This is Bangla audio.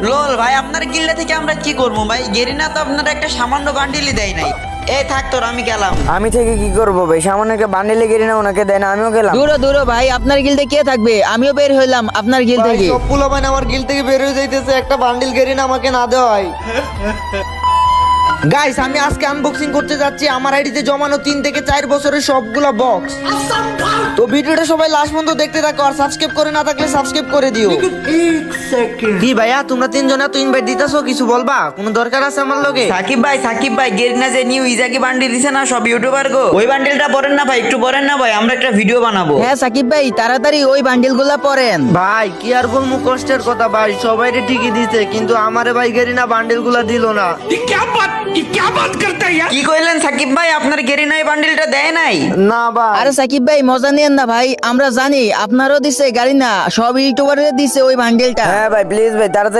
লোল ভাই আপনার গিল্ডে থেকে আমরা কি করবো ভাই? গেরিনা তো আপনার একটা সামান্য বান্ডিলই দেয় নাই। এই থাক তোর, আমি গেলাম। আমি থেকে কি করবো ভাই, সামান্য একটা বান্ডিলে গেরি না ওনাকে দেয় না, আমিও গেলাম। দূরো দূরো ভাই, আপনার গিল্ডে কে থাকবে? আমিও বের হইলাম আপনার গিল্ড ভাই থেকে। সব পোলাপান আমার গিল থেকে বের হয়ে যাইতেছে, একটা বান্ডিল গেরিনা আমাকে না দেওয়াই। গাইস আমি আজকে আনবক্সিং করতে যাচ্ছি আমার আইডিতে জমানো 3 থেকে 4 বছরের সবগুলা বক্স। তো ভিডিওটা সবাই লাস্ট পর্যন্ত দেখতে থাকো, আর সাবস্ক্রাইব করে না থাকলে সাবস্ক্রাইব করে দিও। কি ভাইয়া তোমরা তিনজনে তো ইনভাইট দিতেছো, কিছু বলবা? কোনো দরকার আছে আমার লগে? সাকিব ভাই গেরিনা যে নিউ ইজাকি বান্ডিল দিছে না সব ইউটিউবার গো, ওই বান্ডিলটা পড়েন না ভাই, একটু পড়েন না ভাই, আমরা একটা ভিডিও বানাবো। হ্যাঁ সাকিব ভাই, তাড়াতাড়ি ওই বান্ডিল গুলা পড়েন। ভাই কি আর বলবো কষ্টের কথা ভাই, সবাইরে ঠিকই দিছে কিন্তু আমারে ভাই গেরিনা বান্ডিল গুলা দিল না। কি কইলেন সাকিব ভাই, আপনার গেরিনা এই বান্ডিলটা দেয় নাই? না ভাই আরে সাকিব ভাই মজা নিয়েন না ভাই, আমরা জানি আপনারও দিছে গাড়ি না, সব ইউটিউবারের দিছে ওই বান্ডিলটা। হ্যাঁ ভাই প্লিজ ভাই তাড়াতাড়ি